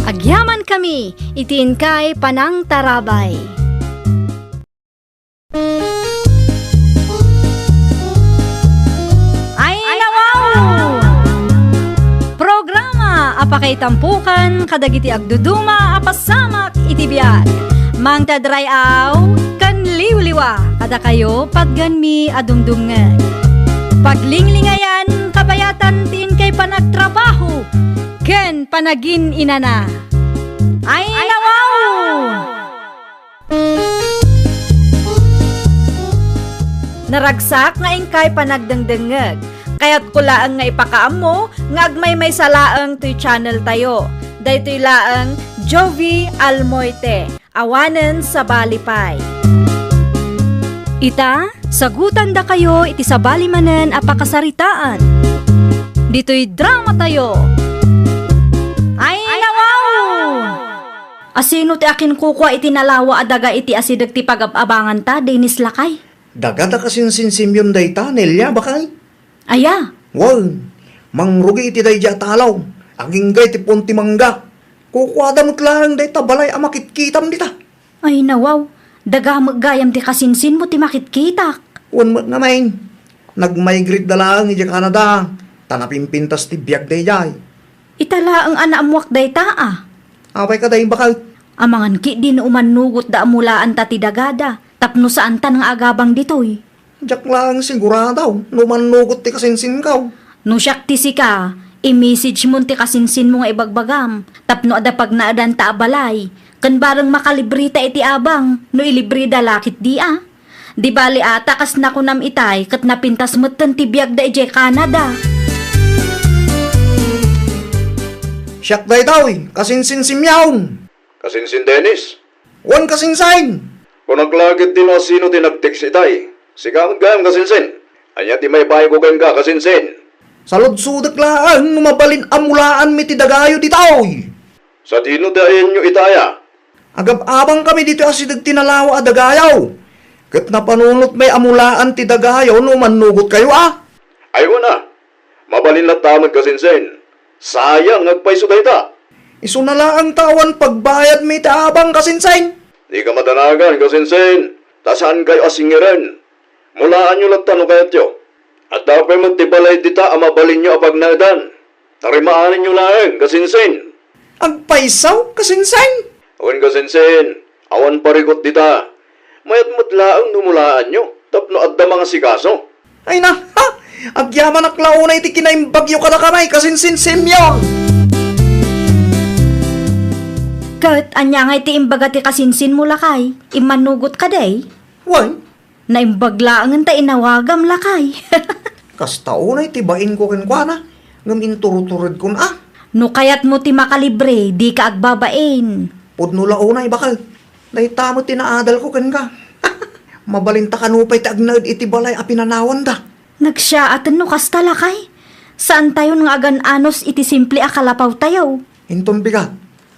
Agyaman kami, itiin kay Panang Tarabay. Ay, nawaw! Programa apakay tampukan kadagiti agduduma apasamak iti biag. Mang tadrayaw kan liwliwa kada kayo pagganmi adungdungan. Paglinglingayan kabayatan tin kay panagtrabaho ken panagin inana. Ay, nawaw! Naragsak nga ingkay panagdengdengeg. Kaya't kulaang nga ipakaam mo nga agmay may salaang to'y channel tayo. Daytoy laang Jovi Almoite. Awanen sa Balipay. Ita, sagutan da kayo iti sa balimanen apakasaritaan. Dito'y drama tayo. Ay, nawaw! Asino ti akin kukwa iti nalawa adaga iti asidag ti pagabangan ta, Dennis Lakay? Dagada kasinsin Simeon day ta, Nelia, bakay? Aya, Wow, mangrugi iti day ja talaw. Aging gay ti punti mangga. Kukwada mo't lang day ta, balay amakitkitam dita. ay nawaw. Daga maggayam ti kasinsin mo ti makitkitak. Wan mo naman. Nag-migrate da lang iti Canada. Tanapimpintas ti biag day jay. Itala ang anaamuak day taa. Apay ka day bakal. Amangan ki din umanugot da amulaan ta ti dagada. Tapno saan ta nga agabang ditoy. Diyak lang siguradaw. Numanugot ti kasinsin kaw. No siyak ti sika, i-message mo ti kasinsin mo nga ibagbagam. Tapno ada pag naadan ta abalay. Kan barang makalibrita iti abang, no ilibri da lakit di ah. Di bali ata kas nakunam itay, kat napintas mo ti biag da ije Canada. Siyak day taw kasinsin Simeon. Kasinsin Dennis, Wan kasinsain. kung naglagit din o sino tinagtext itay, sigamot gayam kasinsin. Anya ti may bahay ko kayong ka, kasinsin. Saludsudak lang numabalin amulaan mi ti dagayo di taw. Sa tino dahin nyo itaya, Agab-abang kami dito asidag tinalawa a dagayaw. Kat napanunot may amulaan ti dagayaw no manugot kayo ah. ayaw na. Mabalin na tamad kasinsin. Sayang agpaiso dahi ta. Iso na lang ang tawan pagbayad mi ti abang kasinsain. Di ka matanagan kasinsin. Tasaan kayo asingiran. Mulaan nyo lang tanong kayat yo. At dapat magtibalay dita ang mabalin nyo apag nadan. Tarimaanin nyo lang, kasinsin. Agpaisaw, kasinsay. Awan kasinsin, awan parikot dita. Mayat matlaang numulaan nyo. Tapno adda mga sikaso. Ay na, ha? Agyaman ak launa iti kinaim bagyo kada kamay, kasinsin Simeon. Kat, anya nga iti imbaga ti kasinsin mo lakay. Imanugot ka day. Wan, Naimbaglaangan ta inawagam lakay. kasta una iti bain ko kenkwana. Ngam inturturod kun No kayat mo ti makalibre, di ka agbabain. Pudno launa bakal. Naitamo tinaadal ko ken ka. Mabalinta kanupay ti agnaed iti balay a pinanawan da. Nagsiyaatan no kasta lakay. Saan tayo nga agan-anos iti simple akalapaw tayo? Inton bigat.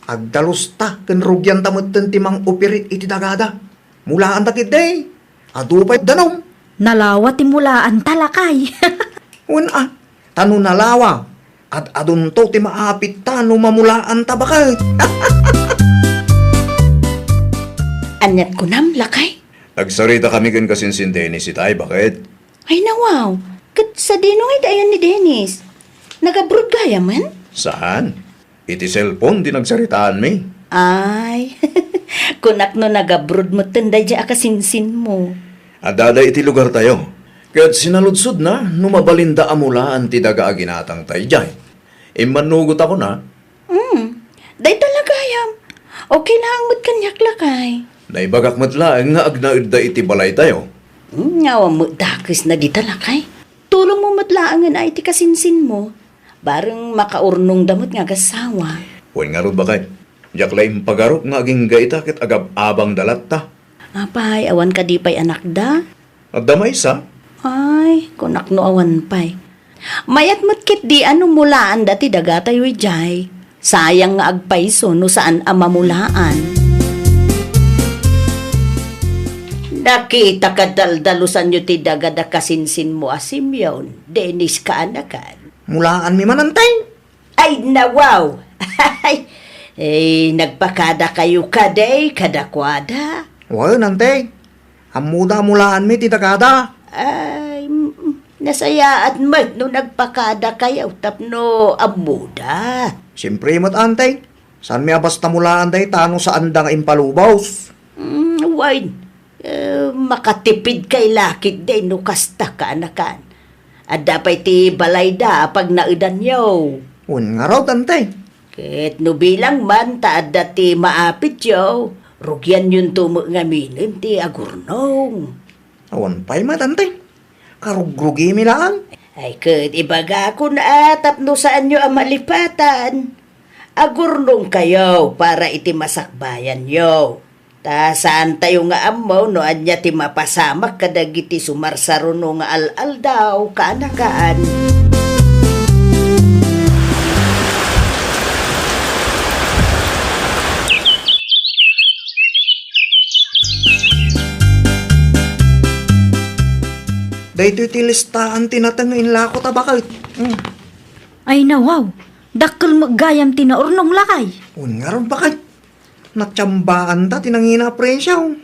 Agdalusta ken rugyan tamutten ti mang upirit iti dagada. Mulaan takit day. Adupay danom. Nalawa ti mulaan talakay. Una, tanu nalawa. At adunto ti maapit ta no mamulaan ta bakal. Anyat ko nam, lakay. Nagsarita kami kan kasinsin Dennis itay, bakit? Ay nawaw, kat sa dinong dayan ni Dennis. Nag-abroad gaya man? Saan? Iti cellphone, di nagsaritaan mi. Ay, kunak no nag-abroad mo tanda dya akasinsin mo. Adada iti lugar tayo. Kaya't sinaludsod na, numabalinda amulaan ti daga aginatang tayo jay. Imanugot ako na, Day talaga yam. Okay lang mo't kanyak lakay. naibagak matlaang nga agnaid da iti balay tayo. Ngawa mo dakis na di talakay. Tulong mo matlaangan ay ti kasinsin mo. Barang makaurnong damot nga gasawa. Huwag nga ron ba kay? Diyak laing pagarok nga aging gaita kit agab-abang dalat ta. Apay, awan ka di pa'y anak da? At damay sa, Ay, kunak no awan pa'y. Mayat mo't kit di ano mulaan dati dagatay wi jay. Sayang nga agpaiso no saan ang mamulaan. Nakita ka daldalusan nyo ti dagada kasinsin mo Simeon. Dennis ka anakan. Mulaan mi manantay. Ay, nawaw! Ay, nagpakada kayo kaday, kadakwada. Wa nantay. Amuda mulaan mi ti dagada. Ay, nasaya at mat no nagpakada kayo tapno amuda. Siyempre mat antay. San mi abasta mulaan day tanong sa andang impalubaws. Wine, makatipid kay lakit day no kasta ka anakan. At dapat ti balay da pag naudan yaw. Un nga raw tantay. Ket no bilang man taad dati maapit yaw. Rugyan yun tumo nga minin ti agurnong. Awan pa'y matantay. Karugrugi mi lang. Ay ket ibaga ko na tapno saan nyo ang malipatan. Agurnong kayo para iti masakbayan yo. Ta saan tayo nga amaw no anya ti mapasamak kadagiti sumarsaro no nga al-al daw kaanakaan. Dahito iti listaan tinatangin lako tabakal. Ay nawaw, dakkel magayam tinaurnong lakay. Un nga raw bakal. Natsyambaan ta tinangina presyaw.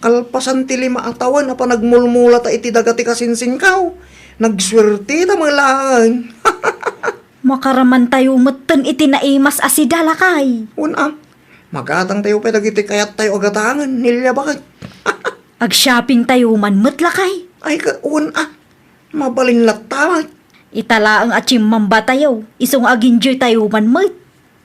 Kalpasan ti lima atawan na pa nagmulmula ta iti dagati kasinsin kaw. Nagswerte ta mga laan. Makaraman tayo matan iti naimas asida lakay. Una, magatang tayo pa dagiti kayat tayo agatangan. Nilya bakal. Ag-shopping tayo man lakay. Ay ka, una, mabalinlat ta. Itala ang achimmamba tayo. Isong aginjoy tayo man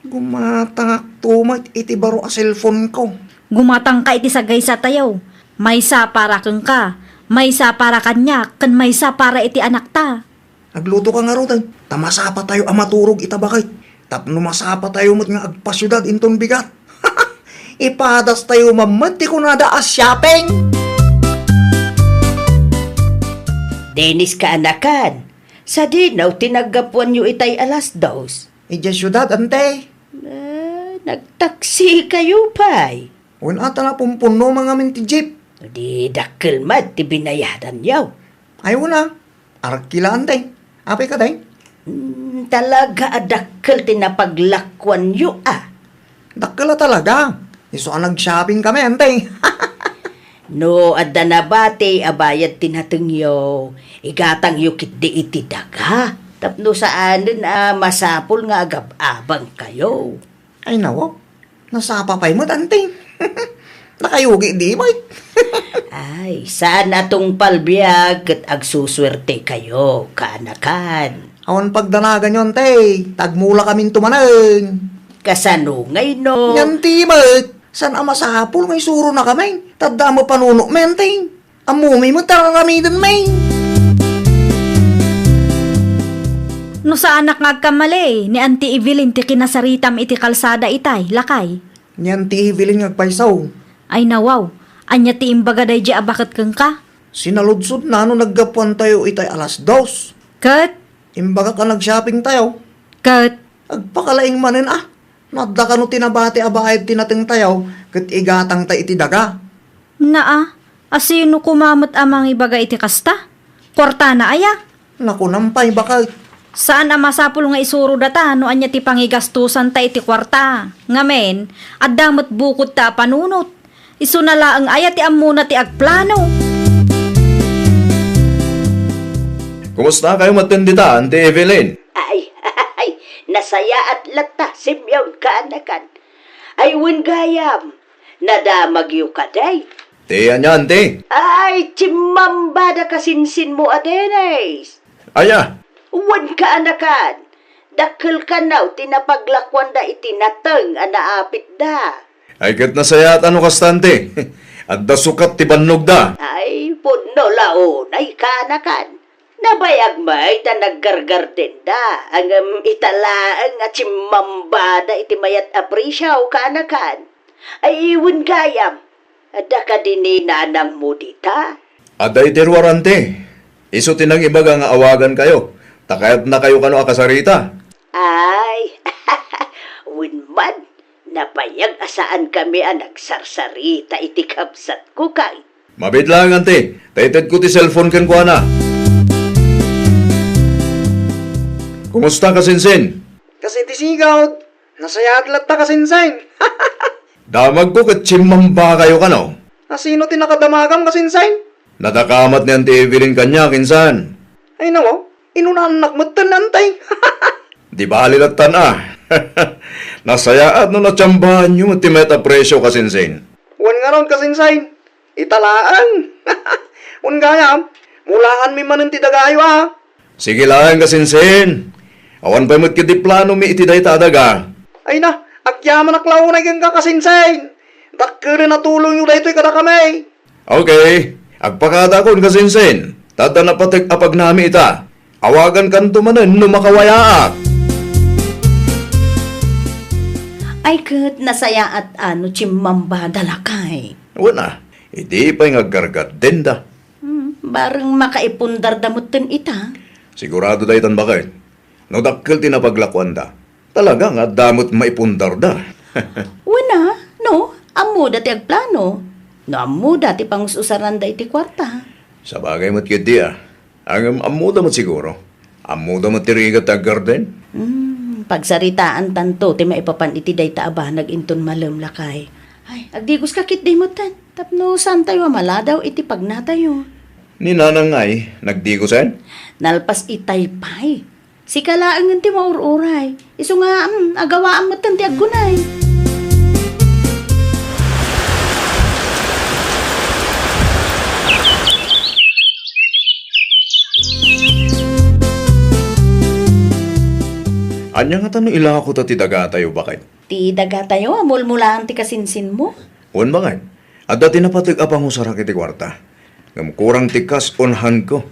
Gumatangak tumat iti baro a cellphone ko. Gumatang ka iti sagay sa tayo. May sa para kang ka. May sa para kanya. Kan may sa para iti anak ta. Nagluto ka nga ro tan. Tamasapa tayo amaturog itabakay. Tapno masapa tayo mat nga agpasyudad inton bigat. Ipadas tayo mamati ko nada as shopping. Dennis ka anakan. Sa dinaw tinagapuan nyo itay alas dos. Ija syudad ante. Nagtaksi kayo pa'y. Wala ata na pumpuno mga minti jeep. Di dakkel mat ti binayadan yaw. Ay wala. Arkila ante. Apay ka day? Talaga adakkel tinapaglakwan yu ah. Dakala talaga. Iso ang nag-shopping kami ante. No, adda na bate, abayad tinatengyo. Igatang yukit di iti daga. Tapno saanin masapol nga agab-abang kayo. Ay nawo, nasapapay mo tanting. Nakayugi di ba? Ay, saan atong palbiag kat agsuswerte kayo, kaanakan. Awan pagdanagan yon te, tagmula kaming tumanan. Kasanungay no. Yan tibat, san ama sa hapol may suro na kami. Tadda mo panuno menteng. Amumi mo tararamidan may. No sa anak nga agkamali, ni Auntie Evelyn ti kinasaritam iti kalsada itay, lakay. Yan ti hivilin ngagpaysaw. Ay nawaw, anya ti imbaga day di abakit kang ka. Sinaludsod na no naggapuan tayo itay 2:00. Kat, Imbaga ka nag-shopping tayo. kat, Agpakalaing manin Nadda ka no tinabati abayad tinating tayo. Kat igatang ta iti daga. naa, asino kumamot amang ibaga iti kasta? Korta na aya. Naku nampay baka. Saan ang masapul nga isuro data no anya ti pangigastusan ta iti kwarta? Ngamen, addamot bukod ta panunot. Isu na laang aya ti amuna ti agplano. Kumusta kayo matindita, Auntie Evelyn? Ay, nasaya at lata, simyaw kaanakan. Ay, gayam, nadamag yu kaday. Tiya niya, Auntie. Ay, chimambada kasinsin mo, Atenes. Aya, Wan kaanakan. Dakil ka naw, tinapaglakwan da itinateng, anaapit da. ay kat nasayat ano kastante. At da sukat ti bannog da. Ay, puno laon, ay kaanakan. Nabayag may ta naggargar din da. Ang italaang at chimambada iti mayat aprisyaw kaanakan. Ay, iwan gayam. Ada ka din ni nanang mo dita. Aday terwarante. Iso tinang ibaga nga awagan kayo. Takayat na kayo kano akasarita. Ay, winman, napayag asaan kami ang nagsarsarita iti kapsat ko kay. Mabit lang, Auntie. Taited ko ti cellphone kan kuha na. Kumusta ka, Sinsin? Kasi ti sigaw. Nasaya atlat ta kasinsain. Damag ko kat chimamba kayo kano. Asino tinakadamagam kasinsain? Nadakamat ni Auntie Evelyn kanya, kinsan. Ay nawo, inunanak mo tanantay. Di ba halilatan Nasayaan no natsambahan nyo at timeta presyo ka, Sinsin. Wan nga ron kasinsain. Italaan. Wan gayam, mulaan mi manin ti dagayo Sige lang ka, Sinsin. Awan pa mo't kiti plano mi iti day tadaga. Ay na, agyaman aklaw na kang kakasinsain. Dakere na tulong yung daytoy kada kami. Okay, agpakada kon ka, Sinsin. Tata na patik apag nami ita. Awagan kan tumanan no makawayaak. Ay, kat nasaya at ano chimambada lakay. Wala, hindi pa yung aggargat din da. Barang makaipundar damutin ita. Sigurado da itan bakit? No dakkel tinapaglakwan da. Talaga nga damot maipundar da. Wala, no? Amo dati agplano. No, amo dati pangususaran da iti kwarta. Sa bagay mo't kiti Ang amuda mo't siguro. Amuda mo't tirigat aggar din. Pagsaritaan tanto, ti maipapan iti day taaba naginton malam lakay. Ay, agdigos kakit day mo tan. Tapno saan tayo maladaw iti pagnatayo. Ni nanangay, nagdigusan? Nalpas itay pay. Si kalaang nga ti maururay. Iso nga, agawaan mo tan ti aggunay. Anya nga tanong ila ko ta ti daga tayo bakit? Ti daga tayo, amulmulaan ti kasinsin mo. On bakit? At dati napatig apang usarak iti kwarta. Ngam kurang tikas onhan ko.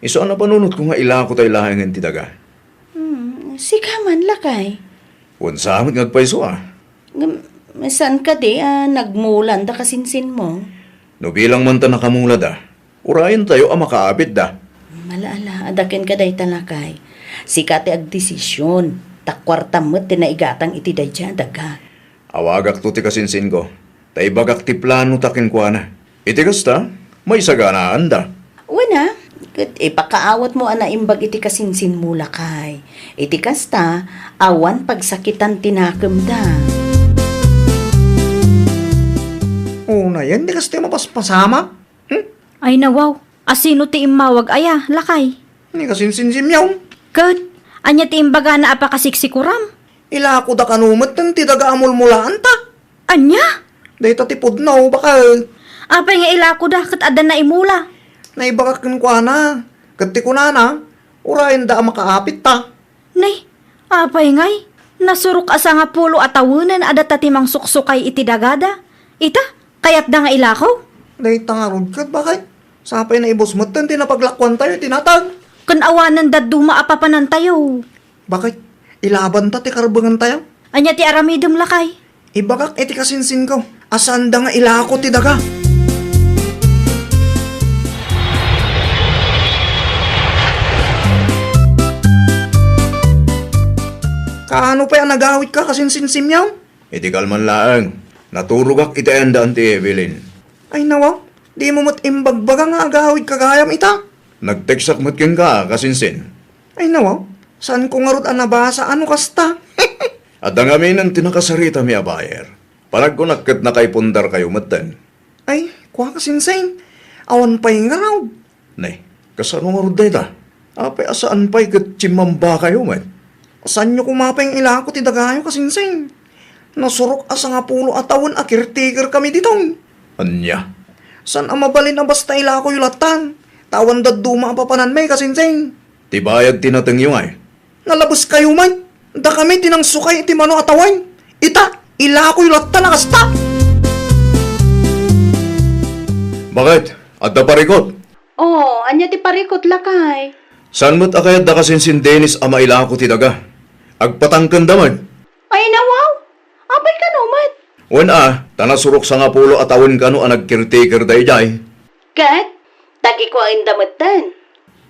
Iso na panunot ko nga ila ko tayo lahangan ti daga. Si kaman lakay. On sa amin ngagpaiso Saan ka di, nagmulan da kasinsin mo? No bilang man ta nakamula da. Urayan tayo makaabit da. Malaala, adakin ka day talakay. Sikati ag desisyon. Takwarta mo, tinaigatang iti day dyan, daga. Awagak to ti kasinsin ko. Taibagak ti plano takin kwa na. Iti kasta, may saganaan da. Wana, ipakaawat mo imbag iti kasinsin mo lakay. Iti kasta, awan pagsakitan tinakam da. Oo Na yan, di kasi mapaspasama. Ay nawaw, asino ti imawag aya, lakay. Ni kasinsinsim yaw. Kat, anya ti imbaga na apakasiksikuram. Ila ako da kanumot ng tidaga amulmulaan ta. Anya? Dahil tatipod na baka Apay nga ilako da, kat adan na imula. naibakakin ko na. Kati ko na, urayan da makaapit ta. Nay, apay ngay, nasurok asa nga pulo at tawunan ada tatimang suksukay iti dagada. Ita, kayat da nga ilakaw. Dahil tangarod ka, bakit? Sapay na ibos mo, tinapaglakwan tayo, tinatag. Kanawanan da duma apapanan tayo. Bakit? Ilaban ta, ti karbangan tayo. Anya ti aramidum lakay. Ibakak, iti kasinsin ko. Asan da nga ilako ti daga? Kaano pa yung nagawit ka kasinsinsim yaw? Iti kalman laang. Naturugak iti andaan ti Evelyn. Ay nawa, di mo mat imbagbaga nga agawid kagayam ita. Nagteksak mo't king ka, kasinsin. Ay nawa, saan ko nga rod anabasa ano kasta? At ang amin ang tinakasarita mi abayer. Parag ko nakit na kay pundar kayo matan. Ay, kuha kasinsin. Awan pa'y nga raw. Nay, kasano nga rod ta? Apay asaan pa'y katsimamba kayo man? Saan nyo kumapay ang ilako ti dagayo kasinsin? Nasurok asa nga pulo atawon akirtiker kami ditong. Anya? San ang mabalin na basta ilako yulatan? Tawan daduma ang papanan may kasinsin. Tibayag tinatang yung ay. Nalabas kayo man. Da kami tinangsukay iti mano atawan. Ita, ilako yulatan na kasta. Bakit? At da parikot? Oh, anya ti parikot lakay. San mo't akayat da kasinsin Dennis ama ilako ti daga? Agpatangkan damad. Ay nawaw, apay ka numat. Tanasurok sa nga pulo at awin ka no ang nagkirtiker day jay. Kat, tagi ko ang damatan.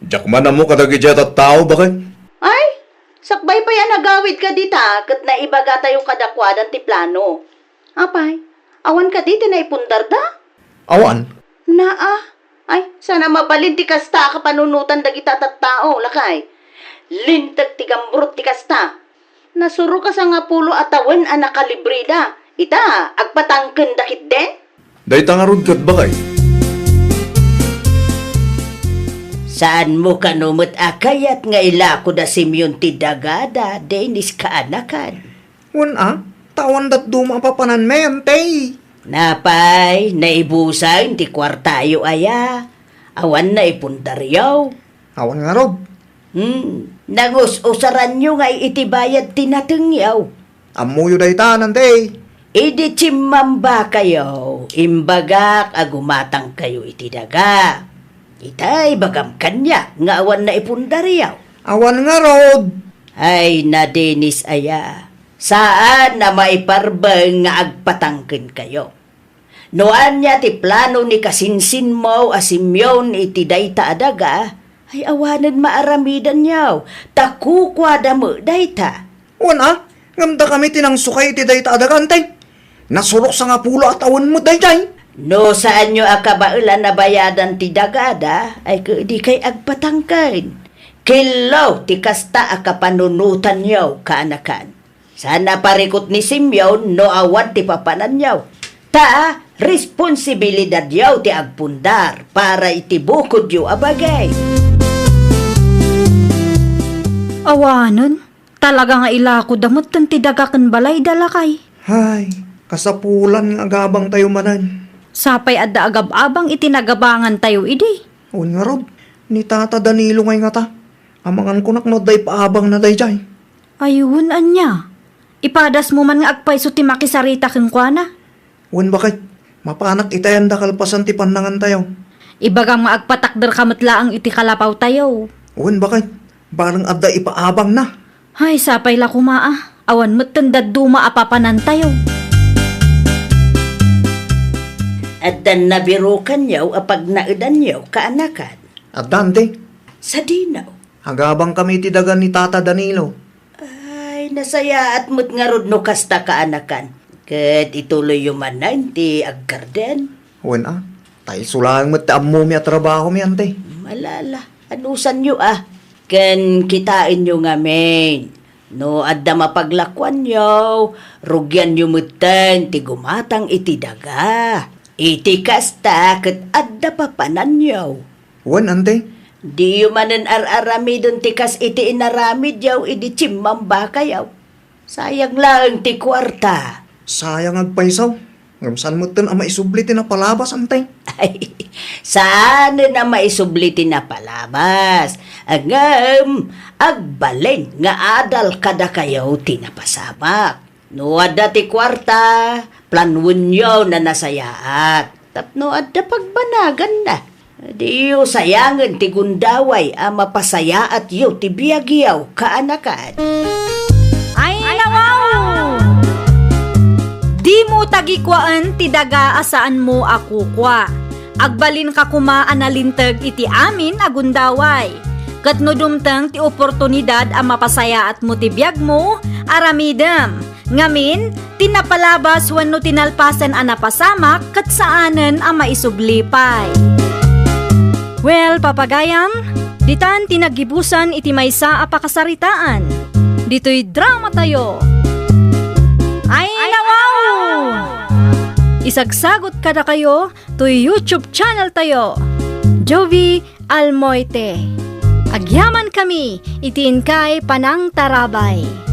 Jakman na mo kadagi jay at tao, bakit? Ay, sakbay pa yan nagawid ka dita, kat na ibaga tayo kadakwadan ti plano. Apay, awan ka dito na ipundar da? Awan? Naa, ay, sana mabalin ti kasta ka panunutan dagita tattao, lakay. Lintag ti gambrot ti kasta. Nasuro ka sa nga pulo at awan ang nakalibrida. Ita, agpatangken dakit den? Day tangarod kat bakay? Saan mo kanumot akayat nga ilako da Simeon ti dagada, Dennis kaanakan? Tawan daduma ang papanan may antay. Napay, naibusan ti kwartayo aya. Awan na ipundaryaw. Awan nga rod. Nangus-usaran nyo nga itibayad tinatengyaw. Amuyo day tanan day. Idi chimamba kayo, imbagak agumatang kayo iti daga. Itay bagam kanya, nga awan na ipundaryaw. Awan nga rod. Ay na Dennis aya, saan na maiparbang nga agpatangkin kayo? Noan niya ti plano ni kasinsin mo a Simeon iti dayta adaga, ay awanan maaramidan yaw, takukwada mo dayta. Ngamda kami tinangsukay iti dayta adagantay. Nasurok sa nga pulo at awan mo dayjay. No saan nyo akabailan na bayadan ti dagada, ay di kay agpatangkin. Kilaw ti kasta akapanunutan yaw kaanakan. Sana parikot ni Simeon no awan ti papanan yaw. Ta, responsibilidad yaw ti agpundar para itibukod yaw abagay. Awanon, talaga nga ilako damot tan ti dagakan balay dalakay. Hay, kasapulan nga agabang tayo manan. Sapay adda agab-abang itinagabangan tayo idi. Awan nga rod, ni Tata Danilo ngay nga ta. Amangan ko nakno day paabang na dayjay. Ayun anya. Ipadas mo man nga agpayso ti makisarita keng kuana. Wan bakit? Mapanak itayan da kalpasan ti pandangan tayo. Ibagang maagpatakder kamatlaang iti kalapaw tayo. Wan bakit? Barang adda ipaabang na. Ay, sapay la kumaa. Awan mo't tandad duma apapanan tayo. At dan nabirukan yaw apag naidan yaw kaanakan. At dante, Sa dinaw. agabang kami ti dagan ni Tata Danilo. Ay, nasaya at mo't nga rod no kasta kaanakan. Kat ituloy yung manan ti agkarden. Wan tay sulang mat ammo mi at trabaho mi ante. Malala, anusan nyo Ken kitain nyo nga men. No, adda mapaglakwan nyo, rugyan nyo muteng ti gumatang iti daga. Iti kasta ket adda pa pananyaw. Wan, ante. Di manen ar-aramidon tikas iti inaramid yaw idi chimmamba kayaw. Sayang lang ti kwarta. Sayang agpaisaw. Ngamsan mo tan ama isubliti na palabas, ante. Ay, sana na maisubliti na palabas. Agam, agbalin nga adal kada kayaw tinapasamak. No adda ti kwarta, planwun yaw na nasayaat. Tapno adda pagbanagan na. Diyo sayangan ti gundaway ama pasayaat yaw ti biyagyaw kaanakan. Ay, nawaw! Di mo tagikwaan ti daga asaan mo ako kwa. Agbalin ka kuma analintag iti amin agundaway. Kat no dumtang ti oportunidad ang mapasayaat mo ti biyag mo, aramidam. Ngamin, tinapalabas wano tinalpasan ang napasamak kat saanan ang maisublipay. Well, papagayam, ditan tinagibusan iti maysa a pakasaritaan. Dito'y drama tayo. Ay, nawaw! Isagsagot kada kayo to YouTube channel tayo. Jovi Almoite. Agyaman kami, itiin kay Panang Tarabay.